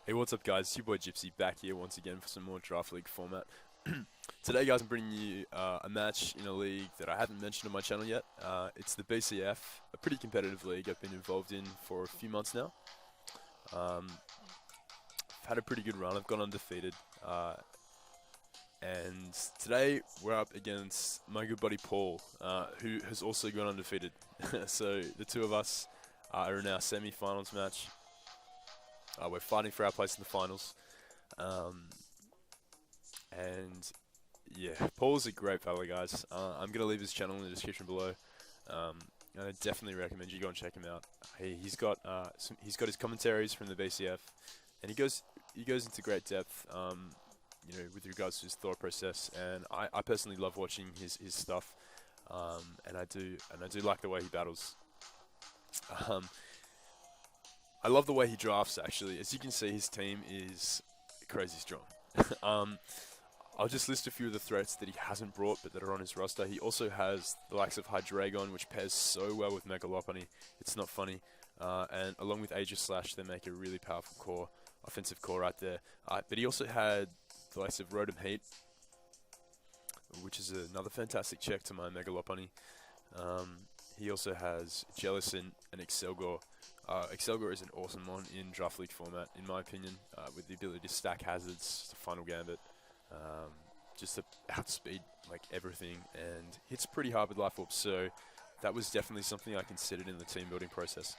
Hey, what's up, guys? It's your boy Gypsy back here once again for some more Draft League format. Today, guys, I'm bringing you a match in a league that I haven't mentioned on my channel yet. It's the BCF, a pretty competitive league I've been involved in for a few months now. I've had a pretty good run. I've gone undefeated. And today, we're up against my good buddy Paul, who has also gone undefeated. So the two of us are in our semi-finals match. We're fighting for our place in the finals. And yeah, Paul's a great fella, guys. I'm going to leave his channel in the description below. And I definitely recommend you go and check him out. He's got his commentaries from the BCF, and he goes into great depth, with regards to his thought process. And I personally love watching his stuff, and I do like the way he battles. I love the way he drafts, actually. As you can see, his team is crazy strong. I'll just list a few of the threats that he hasn't brought, but that are on his roster. He also has the likes of Hydreigon, which pairs so well with Megalopony. It's not funny. And along with Aegislash, they make a really powerful offensive core right there. But he also had the likes of Rotom Heat, which is another fantastic check to my Megalopony. He also has Jellicent and Excelgor. Excelgor is an awesome mon in Draft League format, in my opinion, with the ability to stack hazards, to Final Gambit, just to outspeed like everything, and hits pretty hard with Life Orb, so that was definitely something I considered in the team building process.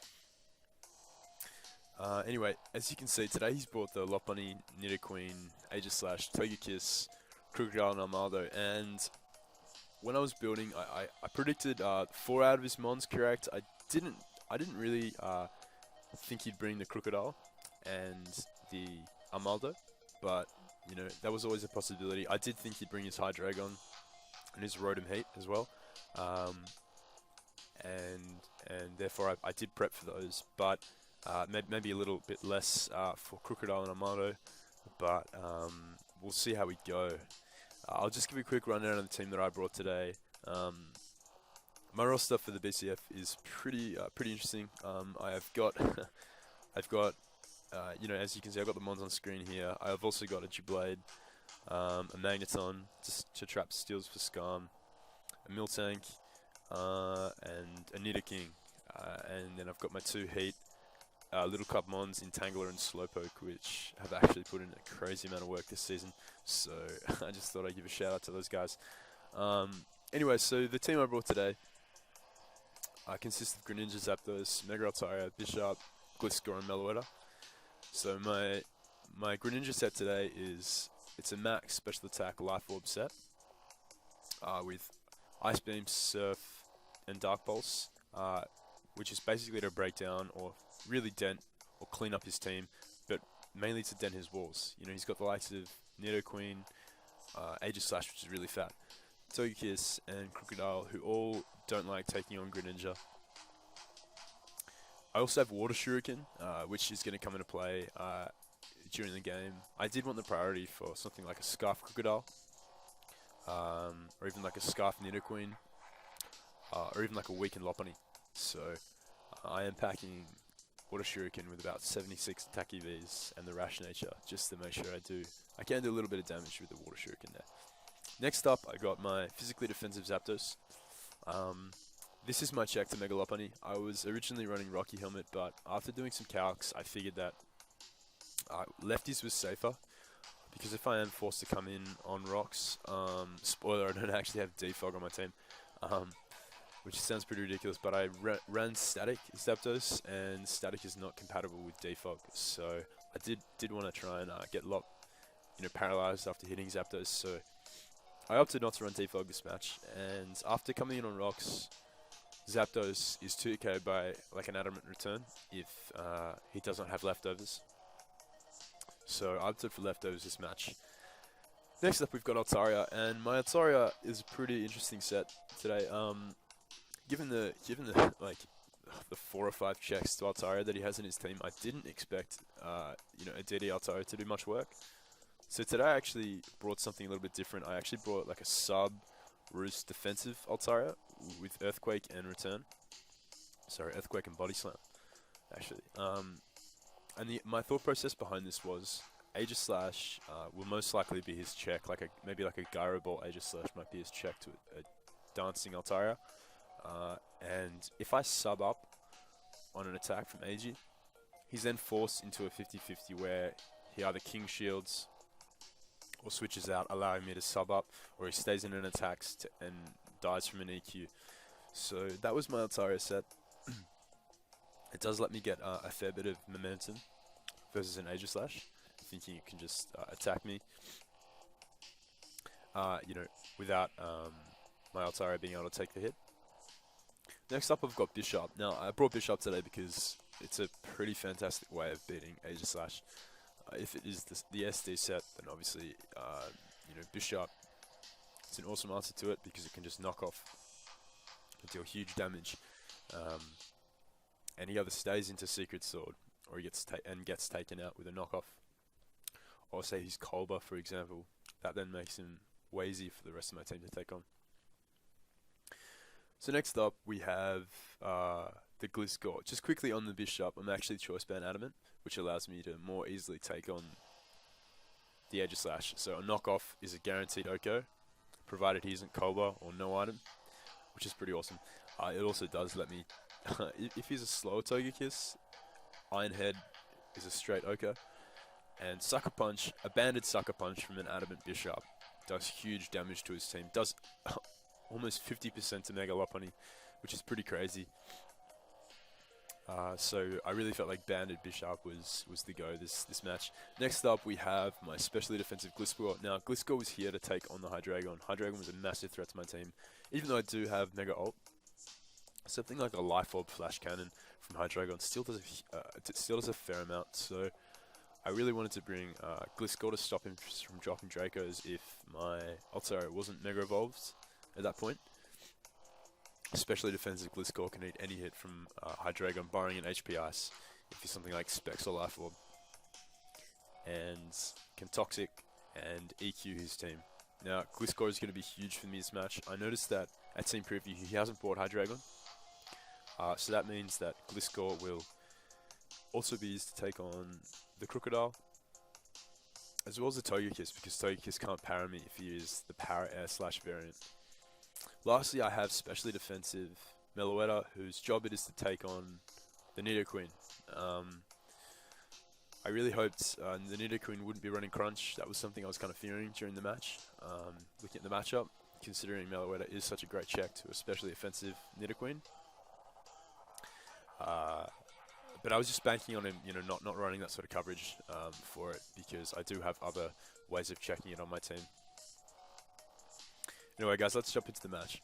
Anyway, as you can see, today he's brought the Lopunny, Nidoqueen, Aegislash, Togekiss, Crocodile, and Armaldo, and when I was building, I predicted 4 out of his mons correct. I didn't really think he'd bring the Crocodile and the Armaldo, but that was always a possibility. I did think he'd bring his Hydreigon and his Rotom Heat as well, and therefore I did prep for those, but maybe a little bit less for Crocodile and Armaldo, but we'll see how we go. I'll just give you a quick rundown of the team that I brought today. My roster for the BCF is pretty interesting. I've got, as you can see, I've got the mons on screen here. I've also got a Jublade, a Magneton just to trap steals for Scam, a Miltank, and a Nidoking. And then I've got my 2 Heat, Little Cup mons in Tangler and Slowpoke, which have actually put in a crazy amount of work this season. So I just thought I'd give a shout out to those guys. Anyway, so the team I brought today consists of Greninja, Zapdos, Mega Altaria, Bishop, Gliscor, and Meloetta. So my Greninja set today it's a max special attack Life Orb set with Ice Beam, Surf, and Dark Pulse, which is basically to break down or really dent or clean up his team, but mainly to dent his walls. He's got the likes of Nidoqueen, Aegislash, which is really fat, Togekiss, and Crocodile, who all don't like taking on Greninja. I also have Water Shuriken, which is going to come into play during the game. I did want the priority for something like a Scarf Crocodile, or even like a Scarf Nidoqueen, or even like a Weakened Lopunny. So I am packing Water Shuriken with about 76 attack EVs and the Rash Nature, just to make sure I can do a little bit of damage with the Water Shuriken there. Next up, I got my physically defensive Zapdos. This is my check to Megalopony. I was originally running Rocky Helmet, but after doing some calcs, I figured that lefties was safer, because if I am forced to come in on rocks, spoiler, I don't actually have Defog on my team, which sounds pretty ridiculous, but I ran Static Zapdos, and Static is not compatible with Defog, so I did want to try and get paralyzed after hitting Zapdos, so I opted not to run Defog this match, and after coming in on rocks, Zapdos is 2K'd by like an Adamant Return if he does not have leftovers. So I opted for leftovers this match. Next up, we've got Altaria, and my Altaria is a pretty interesting set today. Given the like the 4 or 5 checks to Altaria that he has in his team, I didn't expect a DD Altaria to do much work. So today I actually brought something a little bit different. I actually brought like a sub-roost defensive Altaria with Earthquake and Return. Sorry, Earthquake and Body Slam, actually. And my thought process behind this was Aegis Slash will most likely be his check, maybe like a Gyro Ball Aegis Slash might be his check to a dancing Altaria. And if I sub up on an attack from AG, he's then forced into a 50-50 where he either King Shields or switches out, allowing me to sub up, or he stays in an attack and dies from an EQ. So that was my Altaria set. It does let me get a fair bit of momentum versus an Aegis Slash, thinking it can just attack me, without my Altaria being able to take the hit. Next up, I've got Bishop. Now, I brought Bishop today because it's a pretty fantastic way of beating Aegis Slash. If it is the SD set, then obviously, Bishop, it's an awesome answer to it because it can just knock off and deal huge damage. And he either stays into Secret Sword or he gets taken out with a knockoff. Or say he's Kolba, for example. That then makes him way easier for the rest of my team to take on. So next up, we have the Gliscor. Just quickly on the Bishop, I'm actually Choice Band Adamant, which allows me to more easily take on the Aegis Slash. So a knockoff is a guaranteed Oko, provided he isn't Kolba or no item, which is pretty awesome. It also does let me, if he's a slower Togekiss, Iron Head is a straight Oko. And Sucker Punch, a banded Sucker Punch from an Adamant Bishop, does huge damage to his team. Does almost 50% to Mega Lopunny, which is pretty crazy. So I really felt like banded Bishop was the go this match. Next up, we have my specially defensive Gliscor. Now, Gliscor was here to take on the Hydreigon. Hydreigon was a massive threat to my team. Even though I do have Mega Ult, something like a Life Orb Flash Cannon from Hydreigon still does a fair amount. So I really wanted to bring Gliscor to stop him from dropping Dracos if my Altaria wasn't Mega Evolved at that point. Especially defensive Gliscor can eat any hit from Hydreigon, barring an HP Ice, if he's something like Specs or Life Orb. And can Toxic and EQ his team. Now, Gliscor is going to be huge for me this match. I noticed that at Team Preview he hasn't brought Hydreigon. So that means that Gliscor will also be used to take on the Crocodile, as well as the Togekiss, because Togekiss can't para me if he is the Para Air Slash variant. Lastly, I have specially defensive Meloetta, whose job it is to take on the Nidoqueen. I really hoped the Nidoqueen wouldn't be running Crunch. That was something I was kind of fearing during the match, looking at the matchup, considering Meloetta is such a great check to a specially offensive Nidoqueen. But I was just banking on him, not running that sort of coverage for it, because I do have other ways of checking it on my team. Anyway, guys, let's jump into the match.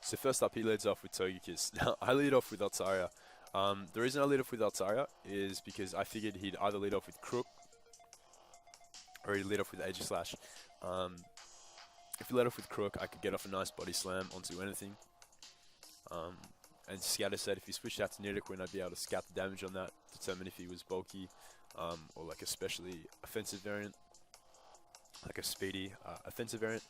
So first up, he leads off with Togekiss. Now, I lead off with Altaria. The reason I lead off with Altaria is because I figured he'd either lead off with Crook or he'd lead off with Aegis Slash. If he led off with Crook, I could get off a nice body slam onto anything. And Scatter said if he switched out to Nidoqueen, I'd be able to scout the damage on that, determine if he was bulky or like a specially offensive variant, like a speedy offensive variant.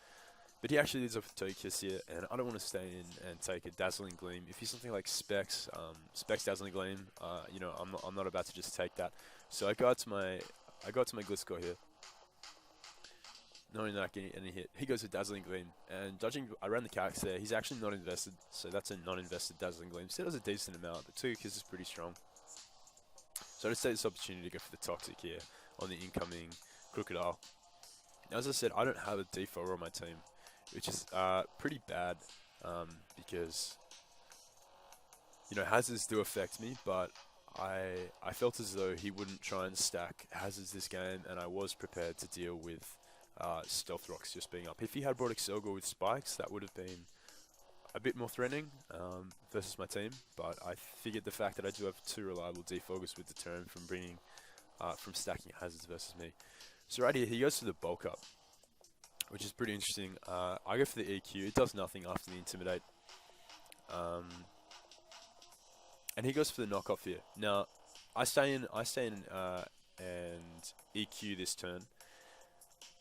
But he actually leads off with Togekiss here, and I don't want to stay in and take a Dazzling Gleam. If he's something like Specs, Specs Dazzling Gleam, I'm not about to just take that. So I got to my Gliscor here, knowing that I can get any hit. He goes to Dazzling Gleam, and judging I ran the character there, he's actually not invested, so that's a non-invested Dazzling Gleam. Still has a decent amount, but Togekiss is pretty strong. So I just take this opportunity to go for the Toxic here on the incoming Crocodile. Now, as I said, I don't have a D4 on my team, which is pretty bad because, hazards do affect me, but I felt as though he wouldn't try and stack hazards this game, and I was prepared to deal with Stealth Rocks just being up. If he had brought Excelgor with Spikes, that would have been a bit more threatening versus my team, but I figured the fact that I do have two reliable Defoggers would deter him from stacking hazards versus me. So right here, he goes for the Bulk Up, which is pretty interesting. I go for the EQ. It does nothing after the Intimidate. And he goes for the Knockoff here. Now, I stay in and EQ this turn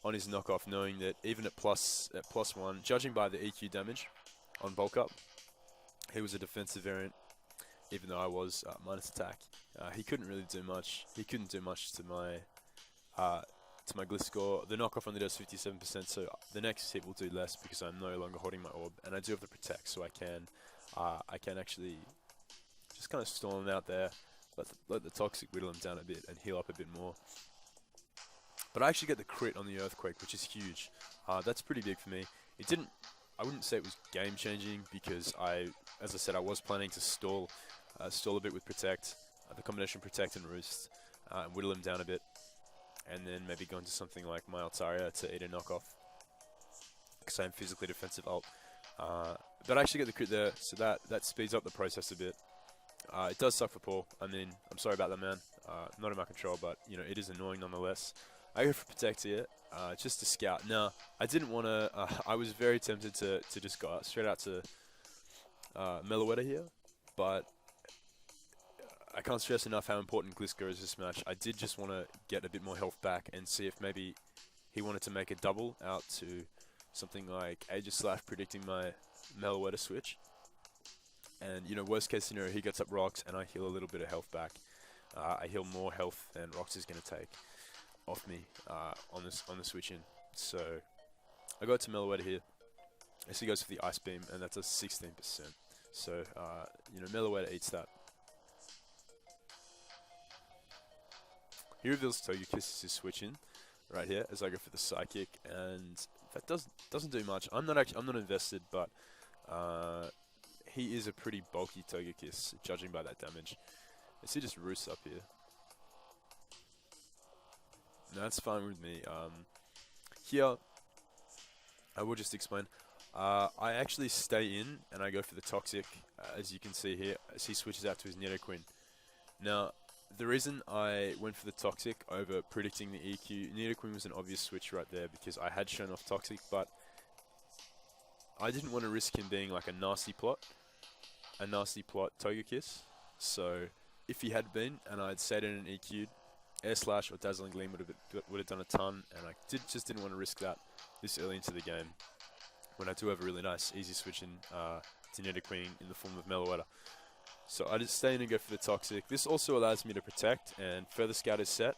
on his Knockoff, knowing that even at plus +1, judging by the EQ damage on Bulk Up, he was a defensive variant. even though I was minus attack. He couldn't really do much. He couldn't do much to my glitch score. The knockoff only does 57%, so the next hit will do less because I'm no longer holding my orb, and I do have the protect, so I can actually just kind of storm him out there, let the toxic whittle him down a bit and heal up a bit more. But I actually get the crit on the earthquake, which is huge. That's pretty big for me. I wouldn't say it was game changing because as I said, I was planning to stall a bit with protect, the combination protect and roost, and whittle him down a bit, and then maybe go into something like my Altaria to eat a knockoff because I'm physically defensive ult. But I actually get the crit there, so that speeds up the process a bit. It does suck for Paul. I mean, I'm sorry about that, man. Not in my control, but you know, it is annoying nonetheless. I go for protect here, just to scout. Now, I didn't want to. I was very tempted to just go straight out to Meloetta here, but I can't stress enough how important Glisko is this match. I did just want to get a bit more health back and see if maybe he wanted to make a double out to something like Aegis / predicting my Meloetta switch. And, you know, worst case scenario, he gets up rocks and I heal a little bit of health back. I heal more health than rocks is going to take off me on the switch in. So I got to Meloetta here. As he goes for the Ice Beam, and that's a 16%. So, you know, Meloetta eats that. He reveals Togekiss as his switch in right here as I go for the Psychic, and that doesn't do much. I'm not invested, but he is a pretty bulky Togekiss, judging by that damage. As he just roosts up here. No, that's fine with me. Here, I will just explain. I actually stay in and I go for the Toxic, as you can see here, as he switches out to his Nidoqueen. Now, the reason I went for the Toxic over predicting the EQ, Nidoqueen was an obvious switch right there because I had shown off Toxic, but I didn't want to risk him being like a nasty plot Togekiss. So if he had been and I'd stayed in an EQ'd, Air Slash or Dazzling Gleam would have done a ton, and I just didn't want to risk that this early into the game when I do have a really nice easy switch in to Nidoqueen in the form of Meloetta. So I just stay in and go for the Toxic. This also allows me to protect, and Further Scout is set.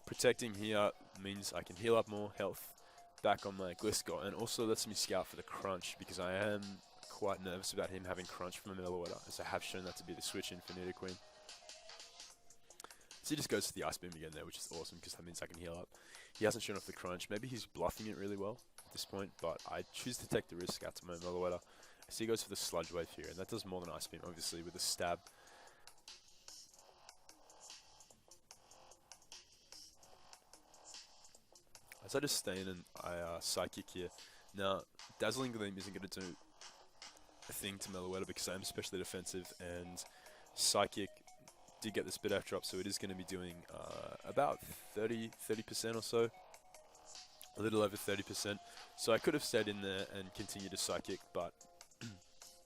Protecting here means I can heal up more health back on my Gliscor, and also lets me scout for the Crunch, because I am quite nervous about him having Crunch from a Meloetta, as I have shown that to be the switch in for Nidoqueen. So he just goes to the Ice Beam again there, which is awesome, because that means I can heal up. He hasn't shown off the Crunch. Maybe he's bluffing it really well at this point, but I choose to take the risk out to my Meloetta. So he goes for the Sludge Wave here, and that does more than Ice Beam, obviously, with a stab. As I just stay in and I Psychic here. Now, Dazzling Gleam isn't going to do a thing to Meloetta because I am especially defensive, and Psychic did get the Spit F drop, so it is going to be doing about 30% or so. A little over 30%. So I could have stayed in there and continued to Psychic, but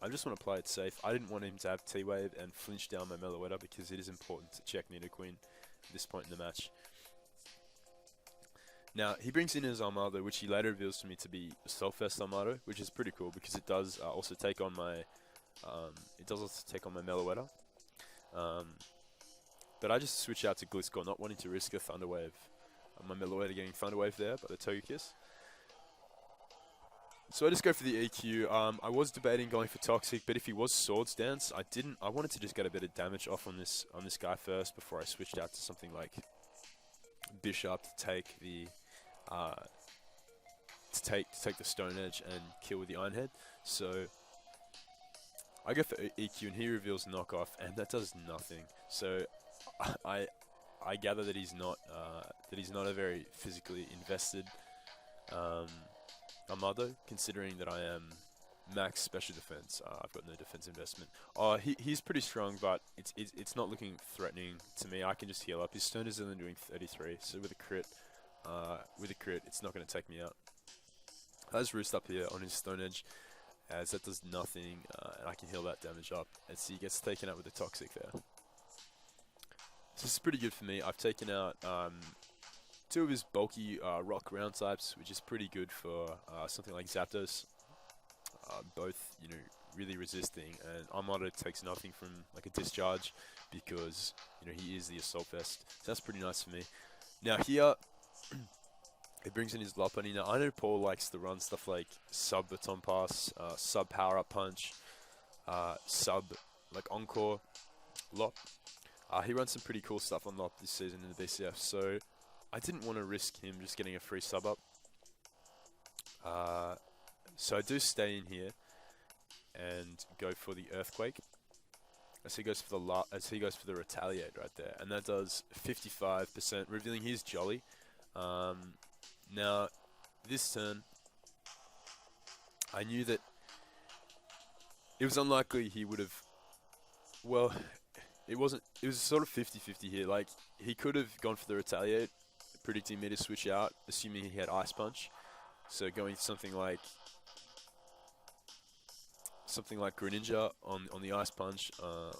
I just want to play it safe. I didn't want him to have T-Wave and flinch down my Meloetta because it is important to check Nidoqueen at this point in the match. Now, he brings in his Armado, which he later reveals to me to be a Self-Fest Armado, which is pretty cool because it does also take on my Meloetta. But I just switch out to Gliscor, not wanting to risk a Thunder Wave. My Meloetta getting Thunder Wave there by the Togekiss. So I just go for the EQ. I was debating going for Toxic, but if he was Swords Dance, I wanted to just get a bit of damage off on this guy first before I switched out to something like Bishop to take the Stone Edge and kill with the Iron Head. So I go for EQ, and he reveals Knockoff, and that does nothing. So I gather that he's not a very physically invested Armado, considering that I am max special defense. I've got no defense investment. He's pretty strong, but it's not looking threatening to me. I can just heal up. His Stone is only doing 33, so with a crit, it's not going to take me out. I just roost up here on his Stone Edge, as that does nothing, and I can heal that damage up. And so he gets taken out with the Toxic there. So this is pretty good for me. I've taken out two of his bulky rock ground types, which is pretty good for something like Zapdos. Both, you know, really resisting, and Armada takes nothing from like a discharge because he is the assault vest. So that's pretty nice for me. Now here, it brings in his Lopunny. Now I know Paul likes to run stuff like sub baton pass, sub power up punch, sub like encore Lop. He runs some pretty cool stuff on Lop this season in the BCF, so I didn't want to risk him just getting a free sub up. So I do stay in here and go for the Earthquake as he goes for the Retaliate right there, and that does 55%, revealing his Jolly. Now this turn, I knew that it was unlikely he would have. Well, it wasn't. It was sort of 50-50 here. Like he could have gone for the Retaliate, predicting me to switch out, assuming he had Ice Punch. So going something like Greninja on the Ice Punch,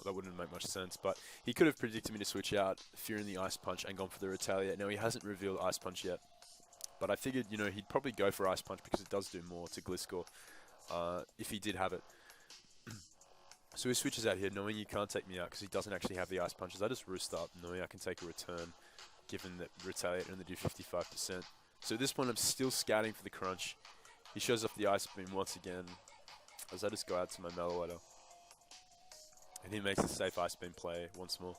that wouldn't make much sense. But he could have predicted me to switch out, fearing the Ice Punch, and gone for the Retaliate. Now he hasn't revealed Ice Punch yet, but I figured he'd probably go for Ice Punch because it does do more to Gliscor if he did have it. So he switches out here, knowing you can't take me out because he doesn't actually have the Ice Punches. I just roost up, knowing I can take a return, given that Retaliate only do 55%. So at this point, I'm still scouting for the Crunch. He shows off the Ice Beam once again, as I just go out to my Meloetta. And he makes a safe Ice Beam play once more.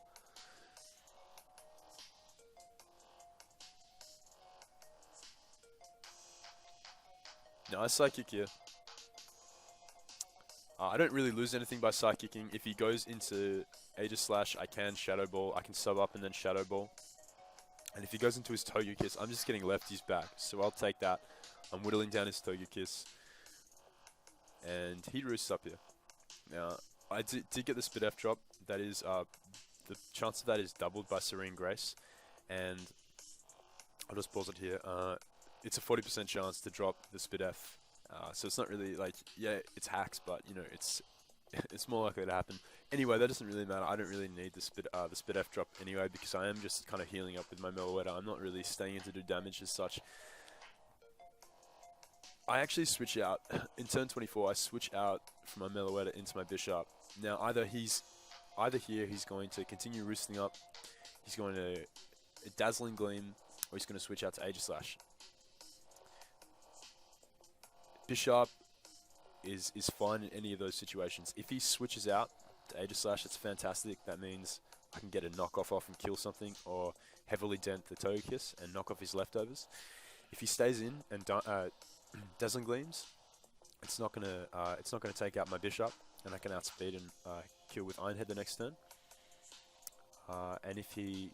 Now I Psychic here. I don't really lose anything by Psychicking. If he goes into Aegis Slash, I can Shadow Ball. I can sub up and then Shadow Ball. And if he goes into his Togekiss, I'm just getting lefties back. So I'll take that. I'm whittling down his Togekiss. And he roosts up here. Now, I did get the Spit F drop. That is, the chance of that is doubled by Serene Grace. And I'll just pause it here. It's a 40% chance to drop the Spit F. So it's not really like, yeah, it's hacks, but it's more likely to happen. Anyway, that doesn't really matter. I don't really need the Spit F drop anyway because I am just kind of healing up with my Meloetta. I'm not really staying in to do damage as such. I actually switch out in turn 24. I switch out from my Meloetta into my Bishop. Now either here he's going to continue roosting up. He's going to Dazzling Gleam, or he's going to switch out to Aegis Slash. Bishop is fine in any of those situations. If he switches out to Aegis Slash, it's fantastic. That means I can get a knockoff off and kill something, or heavily dent the Togekiss and knock off his leftovers. If he stays in and Dazzling Gleams, it's not gonna take out my Bishop, and I can outspeed and kill with Iron Head the next turn. And if he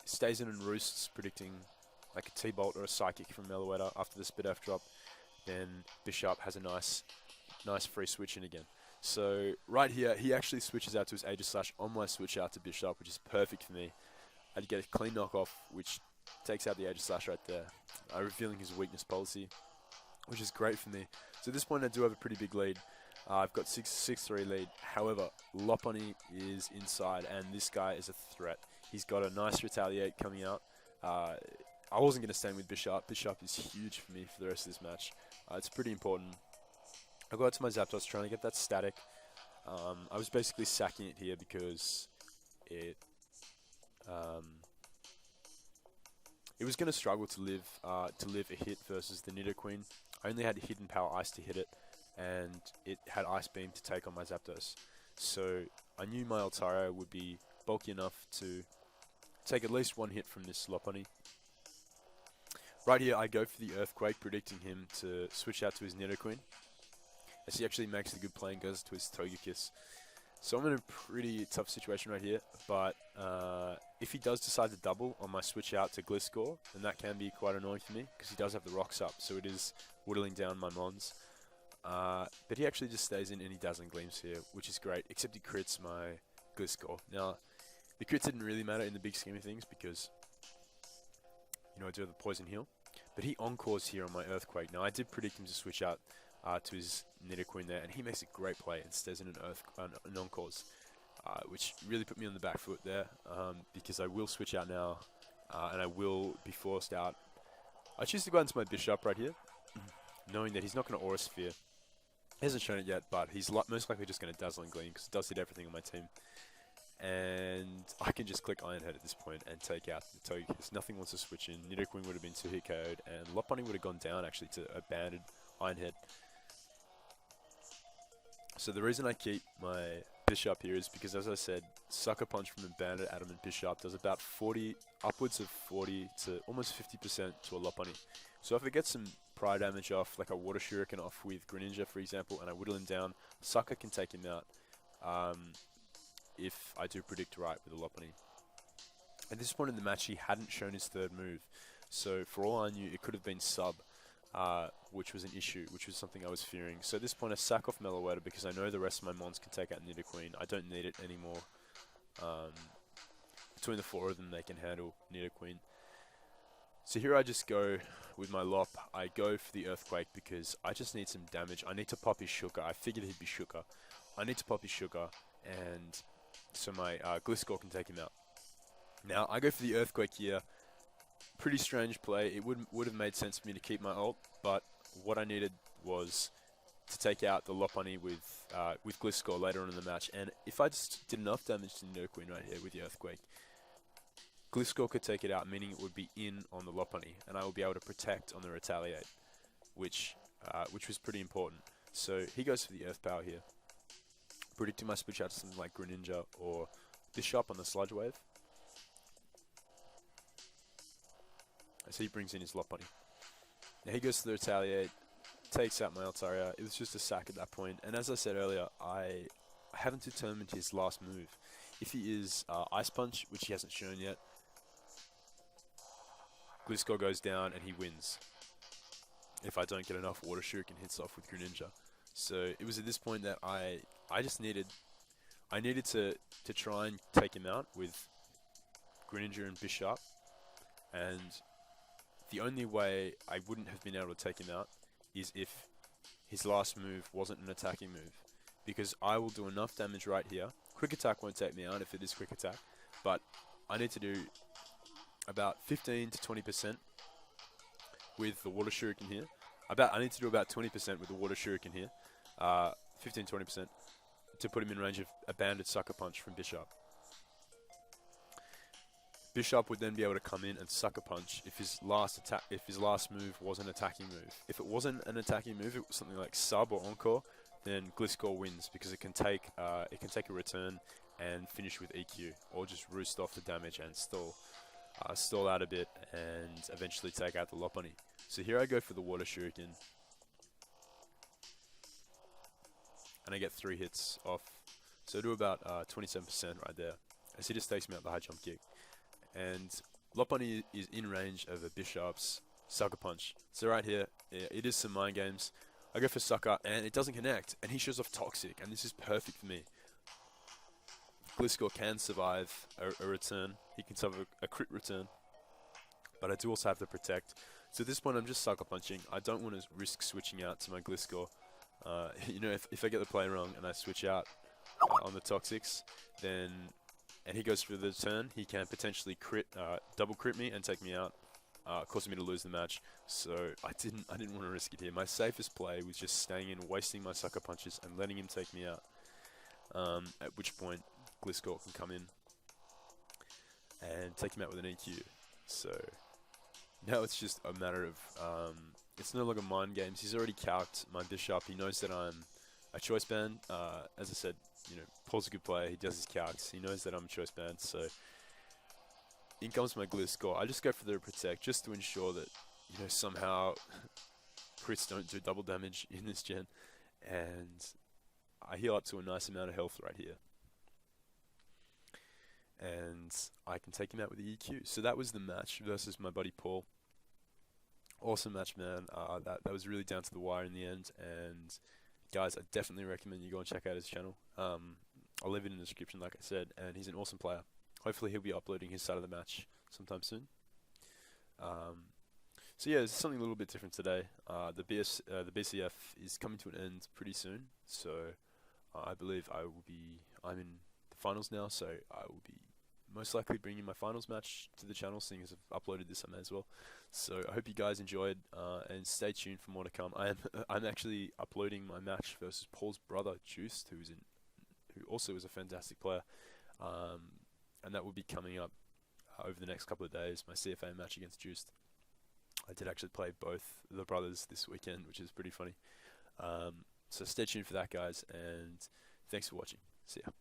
stays in and roosts, predicting like a T-Bolt or a Psychic from Meloetta after the Spit F drop, then Bishop has a nice free switch in again. So right here, he actually switches out to his Aegis Slash on my switch out to Bishop, which is perfect for me. I'd get a clean knockoff, which takes out the Aegis Slash right there, revealing his weakness policy, which is great for me. So at this point, I do have a pretty big lead. I've got 6-3 lead. However, Lopunny is inside, and this guy is a threat. He's got a nice Retaliate coming out. I wasn't going to stand with Bishop. Bishop is huge for me for the rest of this match. It's pretty important. I got to my Zapdos trying to get that static. I was basically sacking it here because it was going to struggle to live a hit versus the Nidoqueen. I only had Hidden Power Ice to hit it, and it had Ice Beam to take on my Zapdos. So I knew my Altaria would be bulky enough to take at least one hit from this Lopunny. Right here, I go for the Earthquake, predicting him to switch out to his Nidoqueen, as he actually makes a good play and goes to his Togekiss. So I'm in a pretty tough situation right here, but if he does decide to double on my switch out to Gliscor, then that can be quite annoying for me, because he does have the rocks up, so it is whittling down my Mons. But he actually just stays in any Dazzling Gleams here, which is great, except he crits my Gliscor. Now, the crits didn't really matter in the big scheme of things, because I do have the Poison Heal, but he encores here on my Earthquake. Now, I did predict him to switch out to his Nidoqueen there, and he makes a great play and stays in an encores, which really put me on the back foot there, because I will switch out now, and I will be forced out. I choose to go into my Bishop right here, knowing that he's not going to Aura Sphere, He hasn't shown it yet, but he's most likely just going to Dazzling Gleam because it does hit everything on my team. And I can just click Iron Head at this point and take out the Togekiss because nothing wants to switch in. Nidoqueen would have been 2-hit KO'd, and Lopunny would have gone down actually to a banded Iron Head. So the reason I keep my Bishop here is because, as I said, Sucker Punch from a banded Adamant Bishop does about 40, upwards of 40 to almost 50% to a Lopunny. So if it gets some prior damage off, like a Water Shuriken off with Greninja, for example, and I whittle him down, Sucker can take him out if I do predict right with a Lopunny. At this point in the match, he hadn't shown his third move. So for all I knew, it could have been sub, which was an issue, which was something I was fearing. So at this point, I sack off Meloetta because I know the rest of my mons can take out Nidoqueen. I don't need it anymore. Between the four of them, they can handle Nidoqueen. So here I just go with my Lop. I go for the Earthquake because I just need some damage. I need to pop his Sugar. I figured he'd be Sugar. I need to pop his Sugar, and so my Gliscor can take him out. Now, I go for the Earthquake here. Pretty strange play. It would have made sense for me to keep my ult, but what I needed was to take out the Lopunny with Gliscor later on in the match. And if I just did enough damage to Nidoqueen right here with the Earthquake, Gliscor could take it out, meaning it would be in on the Lopunny, and I would be able to protect on the Retaliate, which was pretty important. So he goes for the Earth Power here, predicting my switch out to something like Greninja or Bishop on the Sludge Wave. So he brings in his Lopunny. Now he goes to the Retaliate, takes out my Altaria. It was just a sack at that point. And as I said earlier, I haven't determined his last move. If he is Ice Punch, which he hasn't shown yet, Gliscor goes down and he wins. If I don't get enough Water Shuriken hits off with Greninja. So it was at this point that I just needed to try and take him out with Greninja and Bishop. And the only way I wouldn't have been able to take him out is if his last move wasn't an attacking move. Because I will do enough damage right here. Quick Attack won't take me out if it is Quick Attack. But I need to do about 15 to 20% with the Water Shuriken here. I need to do about 20% with the Water Shuriken here. 15-20% to put him in range of a banded Sucker Punch from Bishop. Bishop would then be able to come in and Sucker Punch if his last move was an attacking move. If it wasn't an attacking move, it was something like Sub or Encore, then Gliscor wins because it can take a return and finish with EQ, or just roost off the damage and stall out a bit and eventually take out the Lopunny. So here I go for the Water Shuriken, and I get 3 hits off. So I do about 27% right there, as he just takes me out the high jump kick. And Lopunny is in range of a Bishop's Sucker Punch. So right here, it is some mind games. I go for Sucker, and it doesn't connect, and he shows off Toxic, and this is perfect for me. Gliscor can survive a return. He can survive a crit return, but I do also have to protect. So at this point, I'm just Sucker Punching. I don't want to risk switching out to my Gliscor. You know, if I get the play wrong and I switch out on the Toxics, then and he goes for the turn, he can potentially double crit me and take me out, causing me to lose the match. So I didn't want to risk it here. My safest play was just staying in, wasting my Sucker Punches, and letting him take me out. At which point, Gliscor can come in and take him out with an EQ. So now it's just a matter of it's no longer mind games. He's already calced my Bishop. He knows that I'm a choice band. As I said, you know, Paul's a good player. He does his calcs. He knows that I'm a choice band. So in comes my Gliscor. I just go for the protect just to ensure that, you know, somehow crits don't do double damage in this gen, and I heal up to a nice amount of health right here. And I can take him out with the EQ. So that was the match versus my buddy Paul. Awesome match, man. That was really down to the wire in the end. And guys, I definitely recommend you go and check out his channel. I'll leave it in the description, like I said. And he's an awesome player. Hopefully he'll be uploading his side of the match sometime soon. So yeah, it's something a little bit different today. The BCF is coming to an end pretty soon. So I believe I'm in the finals now. So I will be most likely bringing my finals match to the channel, seeing as I've uploaded this, I may as well. So I hope you guys enjoyed, and stay tuned for more to come. I'm actually uploading my match versus Paul's brother, Juiced, who also is a fantastic player, and that will be coming up over the next couple of days. My CFA match against Juiced. I did actually play both the brothers this weekend, which is pretty funny. So stay tuned for that, guys, and thanks for watching. See ya.